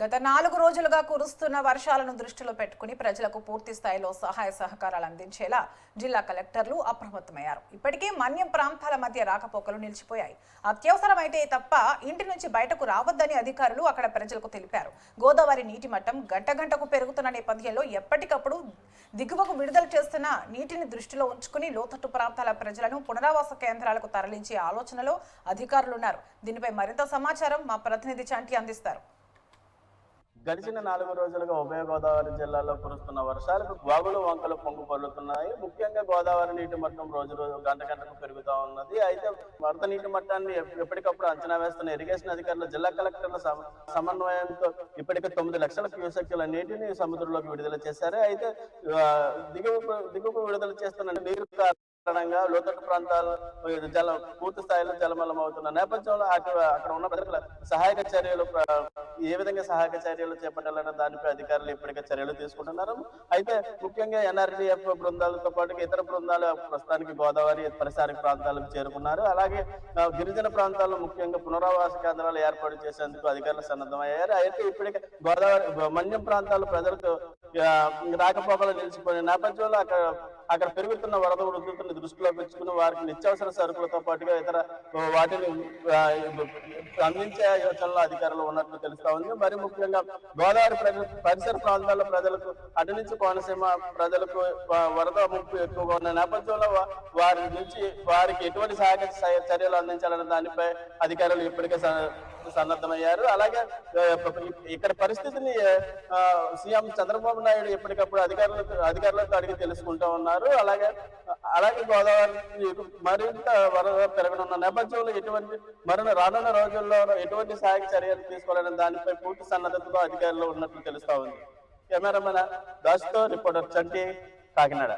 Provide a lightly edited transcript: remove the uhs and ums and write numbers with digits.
గత 4 రోజులుగా కురుస్తున్న వర్షాలను దృష్టిలో పెట్టుకుని ప్రజలకు పూర్తి స్థాయిలో సహాయ సహకారాలు అందించేలా జిల్లా కలెక్టర్లు అప్రమత్తమయ్యారు. ఇప్పటికే మన్యం ప్రాంతాల మధ్య రాకపోకలు నిలిచిపోయాయి. అత్యవసరమైతే తప్ప ఇంటి నుంచి బయటకు రావద్దని అధికారులు అక్కడ ప్రజలకు తెలిపారు. గోదావరి నీటి మట్టం గంటకు పెరుగుతున్న నేపథ్యంలో ఎప్పటికప్పుడు దిగువకు విడుదల చేస్తున్న నీటిని దృష్టిలో ఉంచుకుని లోతట్టు ప్రాంతాల ప్రజలను పునరావాస కేంద్రాలకు తరలించే ఆలోచనలో అధికారులున్నారు. దీనిపై మరింత సమాచారం మా ప్రతినిధి చంటి అందిస్తారు. గడిచిన 4 రోజులుగా ఉభయ గోదావరి జిల్లాలో కురుస్తున్న వర్షాలకు వాగులు వంకలు పొంగు పొర్లుతున్నాయి. ముఖ్యంగా గోదావరి నీటి మట్టం రోజు గంటకు పెరుగుతూ ఉన్నది. అయితే వరద నీటి మట్టాన్ని ఎప్పటికప్పుడు అంచనా వేస్తున్న ఇరిగేషన్ అధికారులు జిల్లా కలెక్టర్ల సమన్వయంతో ఇప్పటికే 9 లక్షల క్యూసెక్కుల నీటిని సముద్రంలోకి విడుదల చేశారు. అయితే దిగువకు విడుదల చేస్తున్న నీరు కారణంగా లోతట్టు ప్రాంతాలు పూర్తి స్థాయిలో జలమలం అవుతున్న నేపథ్యంలో అక్కడ ఉన్న ప్రజల సహాయక చర్యలు ఏ విధంగా సహాయక చర్యలు చేపట్టాలన్న దానిపై అధికారులు ఇప్పటికే చర్యలు తీసుకుంటున్నారు. అయితే ముఖ్యంగా ఎన్ఆర్డీఎఫ్ బృందాలతో పాటు ఇతర బృందాలు ప్రస్తుతానికి గోదావరి పరిసర ప్రాంతాలకు చేరుకున్నారు. అలాగే గిరిజన ప్రాంతాల్లో ముఖ్యంగా పునరావాస కేంద్రాలు ఏర్పాటు చేసేందుకు అధికారులు సన్నద్ధమయ్యారు. అయితే ఇప్పటికే గోదావరి మన్యం ప్రాంతాల ప్రజలకు రాకపోకలు నిలిచిపోయిన నేపథ్యంలో అక్కడ పెరుగుతున్న వరద ఉధృతిని దృష్టిలో పెంచుకుని వారికి నిత్యావసర సరుకులతో పాటుగా ఇతర వాటిని అందించే యోచనలో అధికారులు ఉన్నట్లు తెలుస్తా ఉంది. మరి ముఖ్యంగా గోదావరి పరిసర ప్రాంతాల ప్రజలకు అటు నుంచి కోనసీమ ప్రజలకు వరద ముప్పు ఎక్కువగా ఉన్న నేపథ్యంలో వారి నుంచి వారికి ఎటువంటి సహాయక చర్యలు అందించాలనే దానిపై అధికారులు ఇప్పటికే సన్నద్ధమయ్యారు. అలాగే ఇక్కడ పరిస్థితిని సీఎం చంద్రబాబు నాయుడు ఎప్పటికప్పుడు అధికారులతో అడిగి తెలుసుకుంటూ ఉన్నారు. అలాగే గోదావరి మరింత వరద పెరగనున్న నేపథ్యంలో రానున్న రోజుల్లో ఎటువంటి సహాయక చర్యలు తీసుకోవాలనే దానిపై పూర్తి సన్నద్ధతతో అధికారులు ఉన్నట్లు తెలుస్తా ఉంది. కెమెరామెన్ దాస్తో రిపోర్టర్ చంటి, కాకినాడ.